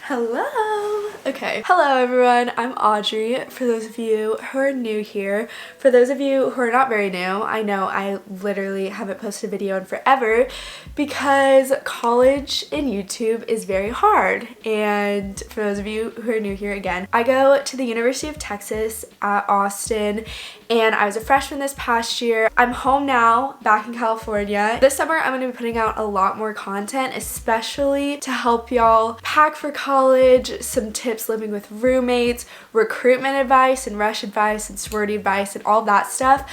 Hello! Okay. Hello everyone, I'm Audrey, for those of you who are new here. For those of you who are not very new, I know I literally haven't posted a video in forever because college in YouTube is very hard. And for those of you who are new here again, I go to the University of Texas at Austin and I was a freshman this past year. I'm home now, back in California. This summer I'm going to be putting out a lot more content, especially to help y'all pack for college, some tips living with roommates, recruitment advice and rush advice and sorority advice and all that stuff.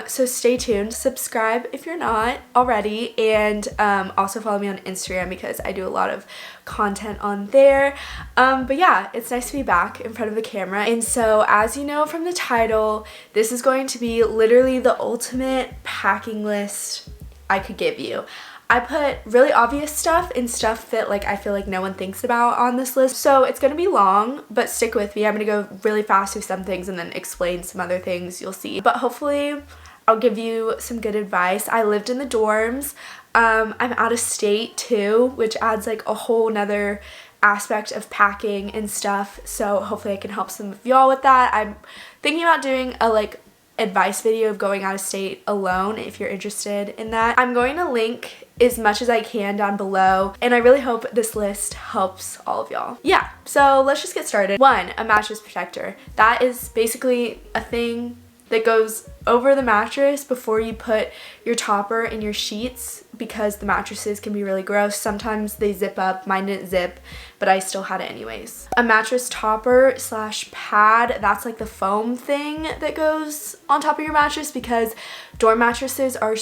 So stay tuned. Subscribe if you're not already, and also follow me on Instagram because I do a lot of content on there. But yeah, it's nice to be back in front of the camera. And so as you know from the title, this is going to be literally the ultimate packing list I could give you. I put really obvious stuff and stuff that I feel like no one thinks about on this list. So it's going to be long, but stick with me. I'm going to go really fast through some things and then explain some other things you'll see. But hopefully I'll give you some good advice. I lived in the dorms. I'm out of state too, which adds a whole nother aspect of packing and stuff. So hopefully I can help some of y'all with that. I'm thinking about doing a advice video of going out of state alone if you're interested in that. I'm going to link as much as I can down below, and I really hope this list helps all of y'all. Yeah, so let's just get started. 1, a mattress protector. That is basically a thing that goes over the mattress before you put your topper and your sheets, because the mattresses can be really gross. Sometimes they zip up. Mine didn't zip, but I still had it anyways. A mattress topper / pad, that's the foam thing that goes on top of your mattress, because dorm mattresses are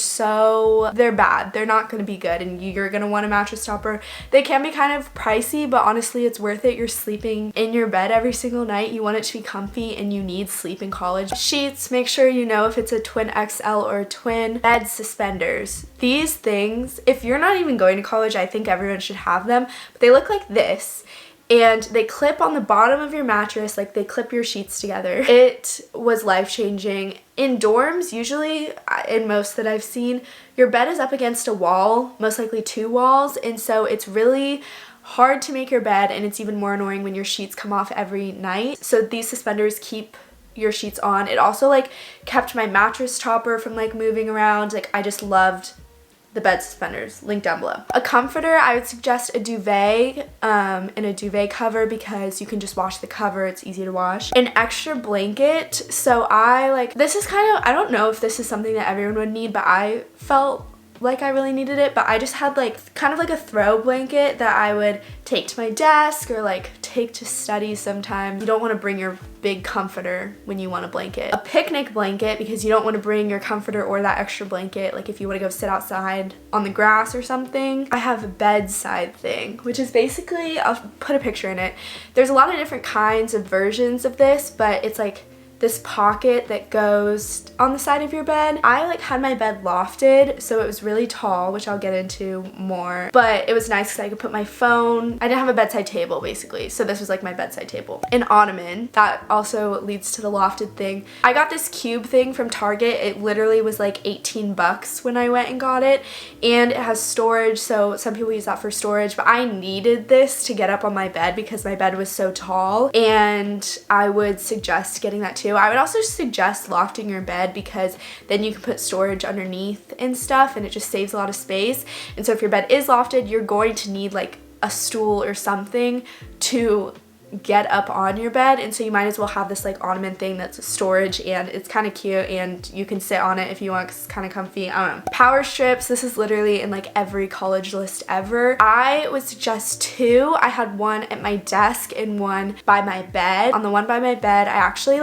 they're bad. They're not going to be good, and you're going to want a mattress topper. They can be kind of pricey, but honestly it's worth it. You're sleeping in your bed every single night. You want it to be comfy, and you need sleep in college. Sheets, make sure you know if it's a twin XL or a twin. Bed suspenders. These things, if you're not even going to college, I think everyone should have them, but they look like this. And they clip on the bottom of your mattress, they clip your sheets together. It was life-changing. In dorms, usually, in most that I've seen, your bed is up against a wall, most likely 2 walls, and so it's really hard to make your bed, and it's even more annoying when your sheets come off every night. So these suspenders keep your sheets on. It also kept my mattress topper from moving around. I just loved the bed suspenders. Link down below. A comforter, I would suggest a duvet and a duvet cover, because you can just wash the cover. It's easy to wash. An extra blanket. So this is I don't know if this is something that everyone would need, but I felt I really needed it. But I just had kind of a throw blanket that I would take to my desk or take to study sometimes. You don't want to bring your big comforter when you want a blanket. A picnic blanket, because you don't want to bring your comforter or that extra blanket if you want to go sit outside on the grass or something. I have a bedside thing, which is basically, I'll put a picture in it. There's a lot of different kinds of versions of this, but it's this pocket that goes on the side of your bed. I had my bed lofted, so it was really tall, which I'll get into more, but it was nice because I could put my phone. I didn't have a bedside table basically, so this was my bedside table. An ottoman, that also leads to the lofted thing. I got this cube thing from Target. It literally was 18 bucks when I went and got it, and it has storage, so some people use that for storage, but I needed this to get up on my bed because my bed was so tall, and I would suggest getting that too. I would also suggest lofting your bed, because then you can put storage underneath and stuff, and it just saves a lot of space. And so if your bed is lofted, you're going to need a stool or something to get up on your bed, and so you might as well have this ottoman thing that's storage, and it's kind of cute, and you can sit on it if you want because it's kind of comfy. I don't know. Power strips, this is literally in every college list ever. I would suggest 2. I had one at my desk and one by my bed. On the one by my bed, I actually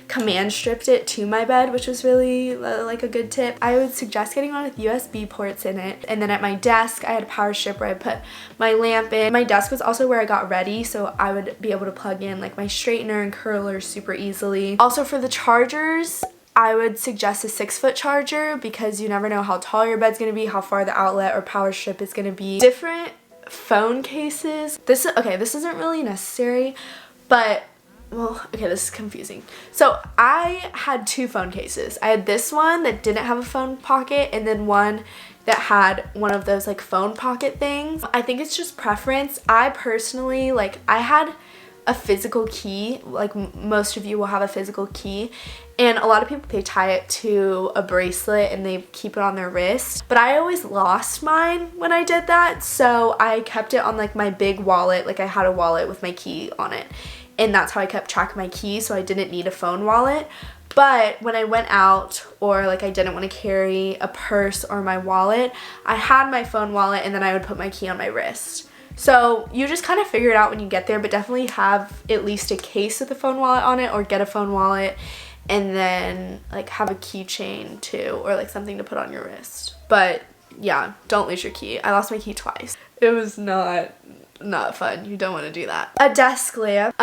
command stripped it to my bed, which was really a good tip. I would suggest getting one with USB ports in it. And then at my desk, I had a power strip where I put my lamp in. My desk was also where I got ready, so I would be able to plug in my straightener and curler super easily. Also for the chargers, I would suggest a 6-foot charger, because you never know how tall your bed's gonna be, how far the outlet or power strip is gonna be. Different phone cases. This isn't really necessary, but well, okay, this is confusing. So I had 2 phone cases. I had this one that didn't have a phone pocket, and then one that had one of those like phone pocket things. I think it's just preference. I personally, like, I had a physical key, like most of you will have a physical key, and a lot of people, they tie it to a bracelet and they keep it on their wrist, but I always lost mine when I did that, so I kept it on like my big wallet. Like I had a wallet with my key on it, and that's how I kept track of my keys, so I didn't need a phone wallet. But when I went out, or like I didn't want to carry a purse or my wallet, I had my phone wallet and then I would put my key on my wrist. So you just kind of figure it out when you get there, but definitely have at least a case with a phone wallet on it, or get a phone wallet and then like have a keychain too, or like something to put on your wrist. But yeah, don't lose your key. I lost my key twice. It was not fun. You don't want to do that. A desk lamp.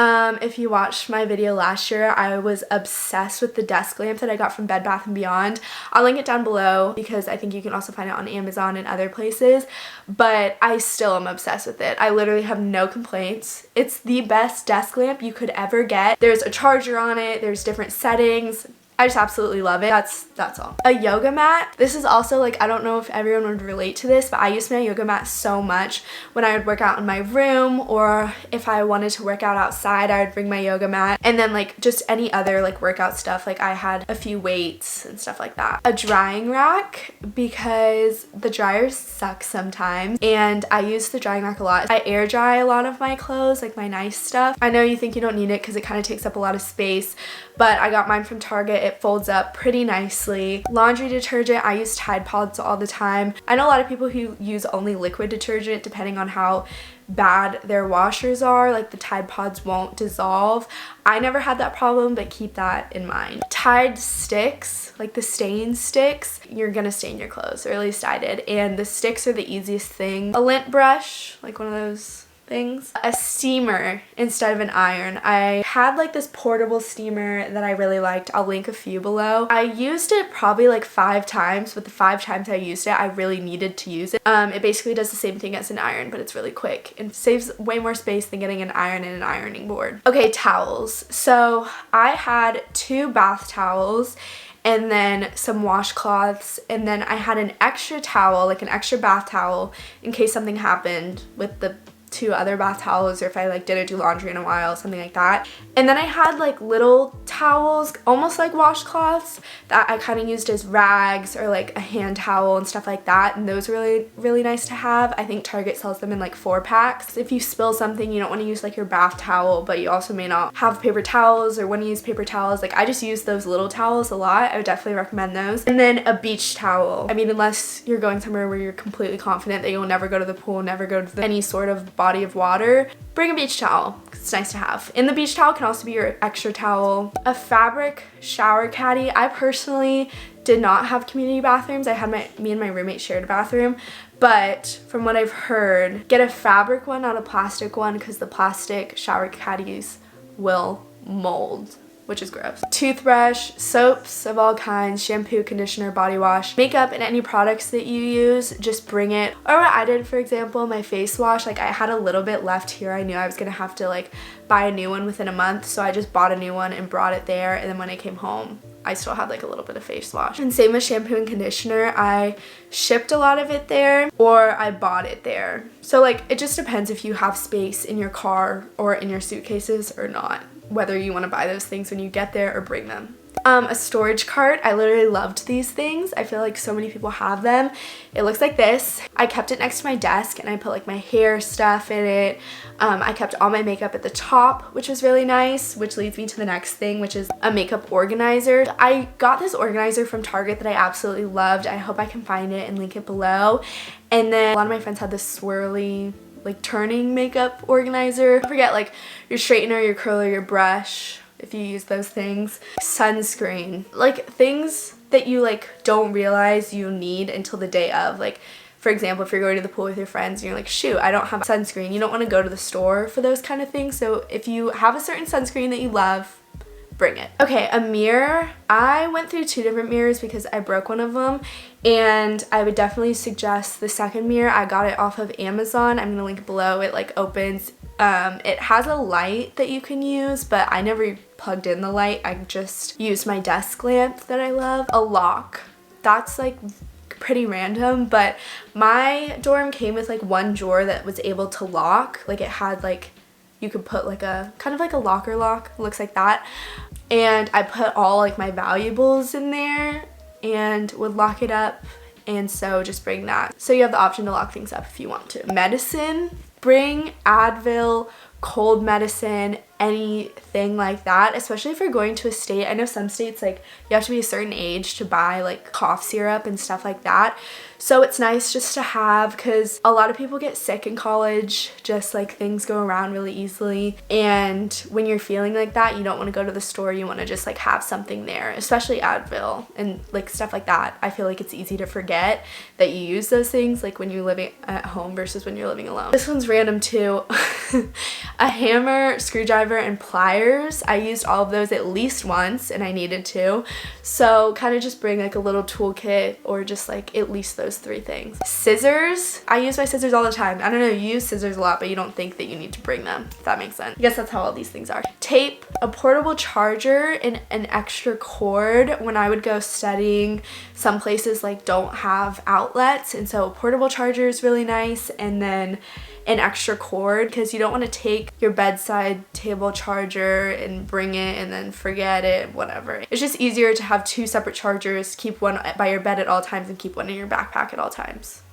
If you watched my video last year, I was obsessed with the desk lamp that I got from Bed Bath & Beyond. I'll link it down below because I think you can also find it on Amazon and other places, but I still am obsessed with it. I literally have no complaints. It's the best desk lamp you could ever get. There's a charger on it, there's different settings. I just absolutely love it. That's all. A yoga mat. This is also like, I don't know if everyone would relate to this, but I used my yoga mat so much when I would work out in my room, or if I wanted to work out outside, I would bring my yoga mat. And then like just any other like workout stuff, like I had a few weights and stuff like that. A drying rack, because the dryers suck sometimes and I use the drying rack a lot. I air dry a lot of my clothes, like my nice stuff. I know you think you don't need it because it kind of takes up a lot of space, but I got mine from Target. It folds up pretty nicely. Laundry detergent, I use Tide Pods all the time. I know a lot of people who use only liquid detergent depending on how bad their washers are, like the Tide Pods won't dissolve. I never had that problem, but keep that in mind. Tide sticks, like the stain sticks, you're gonna stain your clothes, or at least I did, and the sticks are the easiest thing. A lint brush, like one of those things. A steamer instead of an iron. I had like this portable steamer that I really liked. I'll link a few below. I used it probably like 5 times, but the 5 times I used it, I really needed to use it. It basically does the same thing as an iron, but it's really quick and saves way more space than getting an iron and an ironing board. Okay, towels. So I had 2 bath towels and then some washcloths, and then I had an extra towel, like an extra bath towel in case something happened with the 2 other bath towels, or if I like didn't do laundry in a while, something like that. And then I had like little towels, almost like washcloths, that I kind of used as rags or like a hand towel and stuff like that, and those were really nice to have. I think Target sells them in like 4 packs. If you spill something, you don't want to use like your bath towel, but you also may not have paper towels or want to use paper towels. Like I just use those little towels a lot. I would definitely recommend those. And then a beach towel. I mean, unless you're going somewhere where you're completely confident that you'll never go to the pool, never go to any sort of body of water, bring a beach towel. It's nice to have. And the beach towel can also be your extra towel. A fabric shower caddy. I personally did not have community bathrooms. I had me and my roommate shared a bathroom, but from what I've heard, get a fabric one, not a plastic one, because the plastic shower caddies will mold, which is gross. Toothbrush, soaps of all kinds, shampoo, conditioner, body wash, makeup, and any products that you use, just bring it. Or what I did, for example, my face wash, like I had a little bit left here. I knew I was gonna have to like buy a new one within a month, so I just bought a new one and brought it there, and then when I came home, I still had like a little bit of face wash. And same with shampoo and conditioner. I shipped a lot of it there, or I bought it there. So like it just depends if you have space in your car or in your suitcases or not, whether you want to buy those things when you get there or bring them. A storage cart. I literally loved these things. I feel like so many people have them. It looks like this. I kept it next to my desk and I put like my hair stuff in it. I kept all my makeup at the top, which was really nice, which leads me to the next thing, which is a makeup organizer. I got this organizer from Target that I absolutely loved. I hope I can find it and link it below. And then a lot of my friends had this swirly, like turning makeup organizer. Don't forget like your straightener, your curler, your brush, if you use those things. Sunscreen, like things that you like don't realize you need until the day of. Like for example, if you're going to the pool with your friends and you're like, shoot, I don't have sunscreen, you don't want to go to the store for those kind of things. So if you have a certain sunscreen that you love, bring it. Okay, a mirror. I went through 2 different mirrors because I broke one of them, and I would definitely suggest the second mirror. I got it off of Amazon. I'm gonna link it below. It like opens. It has a light that you can use, but I never plugged in the light. I just used my desk lamp that I love. A lock. That's like pretty random, but my dorm came with like one drawer that was able to lock. Like it had like, you could put like a kind of like a locker lock, looks like that. And I put all like my valuables in there and would lock it up, and so just bring that. So you have the option to lock things up if you want to. Medicine, bring Advil, cold medicine, anything like that, especially if you're going to a state. I know some states like you have to be a certain age to buy like cough syrup and stuff like that. So it's nice just to have, because a lot of people get sick in college, just like things go around really easily. And when you're feeling like that, you don't want to go to the store. You want to just like have something there, especially Advil and like stuff like that. I feel like it's easy to forget that you use those things like when you're living at home versus when you're living alone. This one's random too. A hammer, screwdriver, and pliers. I used all of those at least once and I needed to. So kind of just bring like a little toolkit, or just like at least those 3 things. Scissors. I use my scissors all the time. I don't know, you use scissors a lot, but you don't think that you need to bring them, if that makes sense. I guess that's how all these things are. Tape, a portable charger, and an extra cord. When I would go studying, some places like don't have outlets, and so a portable charger is really nice, and then an extra cord, because you don't want to take your bedside table charger and bring it and then forget it, whatever. It's just easier to have 2 separate chargers, keep one by your bed at all times and keep one in your backpack at all times.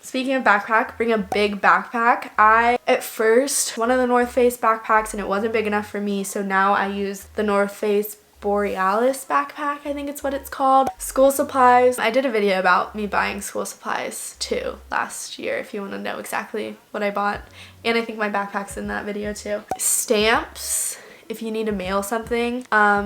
Speaking of backpack, bring a big backpack. At first, one of the North Face backpacks, and it wasn't big enough for me, so now I use the North Face Borealis backpack, I think it's what it's called. School supplies. I did a video about me buying school supplies too last year if you want to know exactly what I bought. And I think my backpack's in that video too. Stamps, if you need to mail something,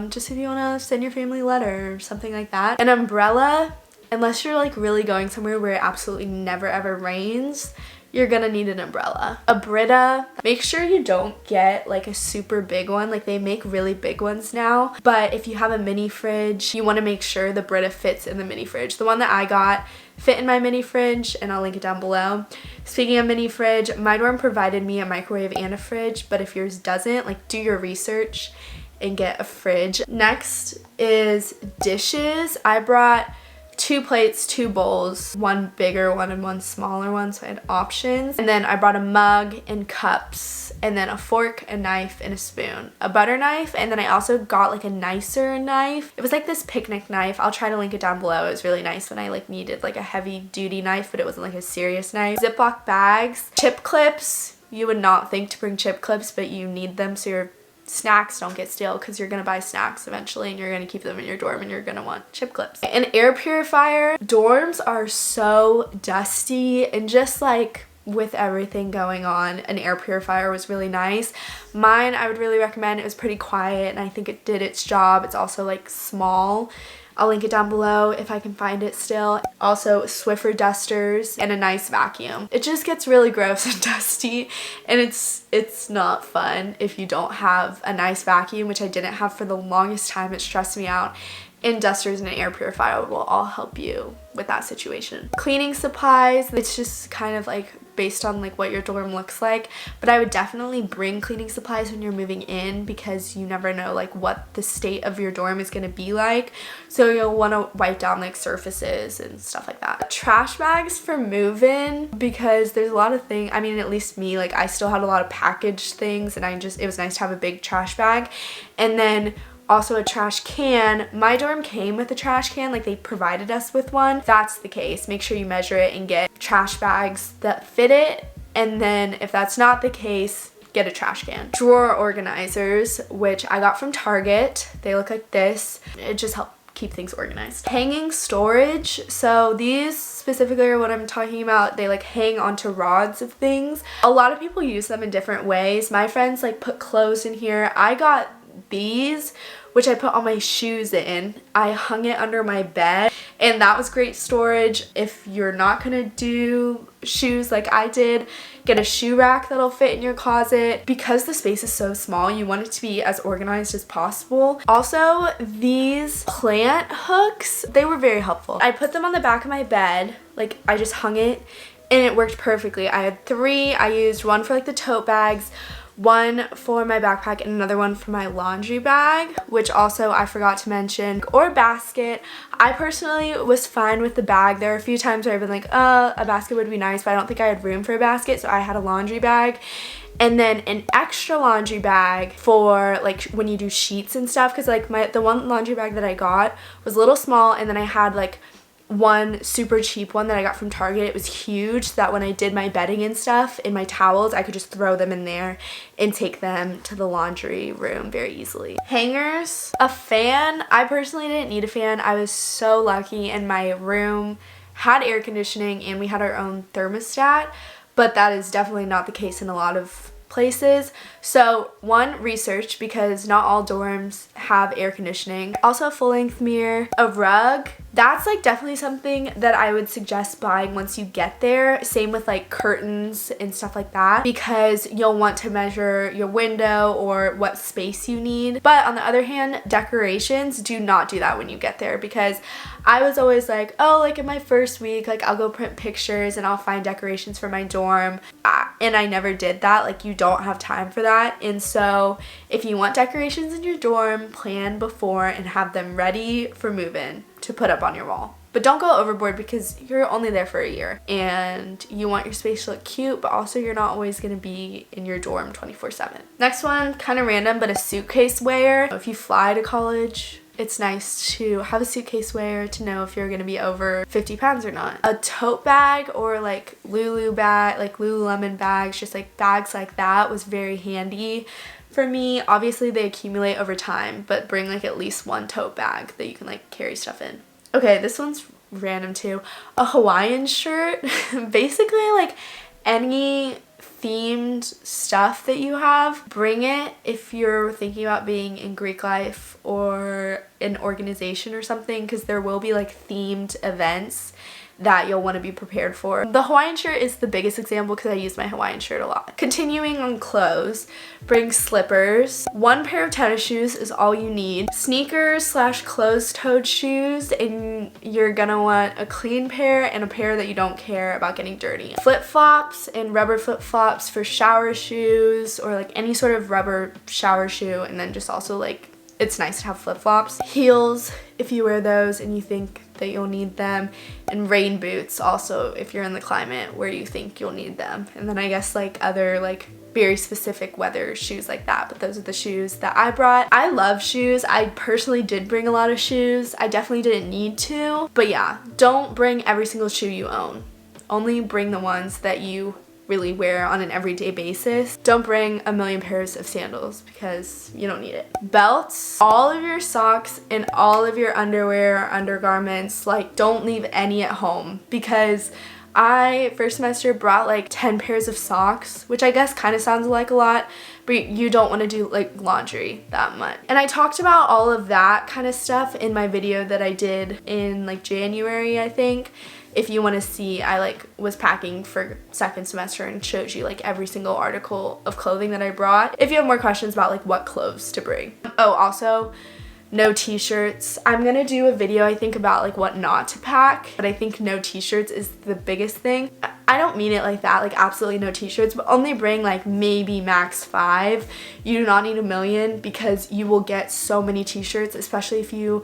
just if you want to send your family a letter or something like that. An umbrella, unless you're like really going somewhere where it absolutely never ever rains, you're gonna need an umbrella. A Brita. Make sure you don't get like a super big one. Like they make really big ones now, but if you have a mini fridge, you want to make sure the Brita fits in the mini fridge. The one that I got fit in my mini fridge, and I'll link it down below. Speaking of mini fridge, my dorm provided me a microwave and a fridge, but if yours doesn't, like do your research and get a fridge. Next is dishes. I brought 2 plates, 2 bowls, 1 bigger one and 1 smaller one, so I had options. And then I brought a mug and cups, and then a fork, a knife, and a spoon. A butter knife, and then I also got like a nicer knife. It was like this picnic knife. I'll try to link it down below. It was really nice when I like needed like a heavy duty knife, but it wasn't like a serious knife. Ziploc bags. Chip clips. You would not think to bring chip clips, but you need them so your snacks don't get stale, because you're gonna buy snacks eventually and you're gonna keep them in your dorm and you're gonna want chip clips. An air purifier. Dorms are so dusty, and just like with everything going on, an air purifier was really nice. Mine, I would really recommend. It was pretty quiet and I think it did its job. It's also like small. I'll link it down below if I can find it still. Also, Swiffer dusters and a nice vacuum. It just gets really gross and dusty, and it's not fun if you don't have a nice vacuum, which I didn't have for the longest time. It stressed me out. And dusters and an air purifier will all help you with that situation. Cleaning supplies, it's just kind of like based on like what your dorm looks like, but I would definitely bring cleaning supplies when you're moving in, because you never know like what the state of your dorm is going to be like, so you'll want to wipe down like surfaces and stuff like that. Trash bags for move-in, because there's a lot of things, I mean at least me, like I still had a lot of packaged things, and it was nice to have a big trash bag. And then also a trash can. My dorm came with a trash can, like they provided us with one. If that's the case, make sure you measure it and get trash bags that fit it. And then if that's not the case, get a trash can. Drawer organizers, which I got from Target. They look like this. It just helps keep things organized. Hanging storage. So these specifically are what I'm talking about. They like hang onto rods of things. A lot of people use them in different ways. My friends like put clothes in here. I got these, which I put all my shoes in. I hung it under my bed, and that was great storage. If you're not gonna do shoes like I did, get a shoe rack that'll fit in your closet. Because the space is so small, you want it to be as organized as possible. Also, these plant hooks, they were very helpful. I put them on the back of my bed, like I just hung it, and it worked perfectly. I had 3. I used one for like the tote bags, one for my backpack and another one for my laundry bag, which also I forgot to mention, or basket. I personally was fine with the bag. There are a few times where I've been like, a basket would be nice, but I don't think I had room for a basket, so I had a laundry bag. And then an extra laundry bag for like when you do sheets and stuff, because like the one laundry bag that I got was a little small, and then I had like one super cheap one that I got from Target. It was huge, so that when I did my bedding and stuff in my towels, I could just throw them in there and take them to the laundry room very easily. Hangers, a fan. I personally didn't need a fan. I was so lucky, and my room had air conditioning and we had our own thermostat, but that is definitely not the case in a lot of places. So one, research, because not all dorms have air conditioning. Also a full-length mirror, a rug. That's like definitely something that I would suggest buying once you get there. Same with like curtains and stuff like that, because you'll want to measure your window or what space you need. But on the other hand, decorations, do not do that when you get there, because I was always like, oh, like in my first week, like I'll go print pictures and I'll find decorations for my dorm. And I never did that. Like, you don't have time for that. And so if you want decorations in your dorm, plan before and have them ready for move-in to put up on your wall. But don't go overboard, because you're only there for a year and you want your space to look cute, but also you're not always going to be in your dorm 24/7. Next one, kind of random, but a suitcase wear. If you fly to college, it's nice to have a suitcase wear to know if you're going to be over 50 pounds or not. A tote bag, or like Lululemon bags, just like bags like that, was very handy for me. Obviously they accumulate over time, but bring like at least one tote bag that you can like carry stuff in. Okay, this one's random too. A Hawaiian shirt. Basically like any themed stuff that you have, bring it if you're thinking about being in Greek life or an organization or something, because there will be like themed events that you'll want to be prepared for. The Hawaiian shirt is the biggest example because I use my Hawaiian shirt a lot. Continuing on clothes, bring slippers. One pair of tennis shoes is all you need. Sneakers / closed-toed shoes, and you're gonna want a clean pair and a pair that you don't care about getting dirty. Flip-flops and rubber flip-flops for shower shoes, or like any sort of rubber shower shoe, and then just also like, it's nice to have flip-flops. Heels, if you wear those and you think that you'll need them, and rain boots also if you're in the climate where you think you'll need them. And then I guess like other like very specific weather shoes like that, but those are the shoes that I brought. I love shoes. I personally did bring a lot of shoes. I definitely didn't need to, but yeah, don't bring every single shoe you own. Only bring the ones that you really wear on an everyday basis. Don't bring a million pairs of sandals because you don't need it. Belts, all of your socks and all of your underwear or undergarments, like don't leave any at home, because I first semester brought like 10 pairs of socks, which I guess kind of sounds like a lot, but you don't want to do like laundry that much. And I talked about all of that kind of stuff in my video that I did in like January, I think. If you want to see, I like was packing for second semester and showed you like every single article of clothing that I brought. If you have more questions about like what clothes to bring. Oh, also no t-shirts. I'm gonna do a video I think about like what not to pack, but I think no t-shirts is the biggest thing. I don't mean it like that, like absolutely no t-shirts, but only bring like maybe max 5. You do not need a million, because you will get so many t-shirts, especially if you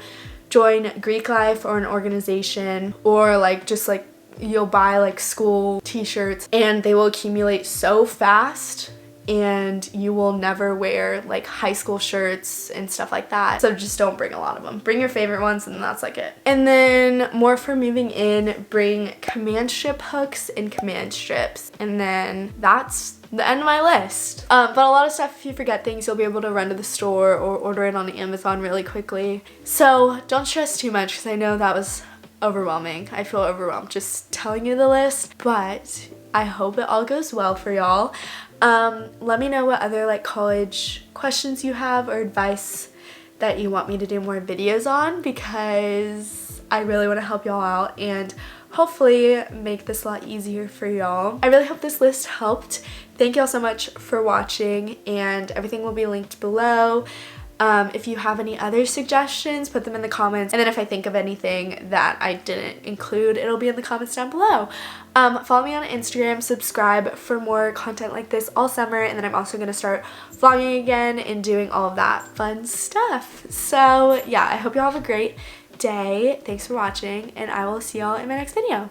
join Greek life or an organization, or like just like you'll buy like school t-shirts, and they will accumulate so fast and you will never wear like high school shirts and stuff like that. So just don't bring a lot of them. Bring your favorite ones, and that's like it. And then more for moving in, bring command strip hooks and command strips, and then that's the end of my list. But a lot of stuff, if you forget things, you'll be able to run to the store or order it on Amazon really quickly. So don't stress too much, because I know that was overwhelming. I feel overwhelmed just telling you the list, but I hope it all goes well for y'all. Let me know what other like college questions you have or advice that you want me to do more videos on, because I really want to help y'all out and hopefully make this a lot easier for y'all. I really hope this list helped. Thank y'all so much for watching, and everything will be linked below. If you have any other suggestions, put them in the comments, and then if I think of anything that I didn't include, it'll be in the comments down below. Follow me on Instagram, subscribe for more content like this all summer, and then I'm also going to start vlogging again and doing all of that fun stuff. So yeah, I hope you all have a great day. Thanks for watching, and I will see y'all in my next video.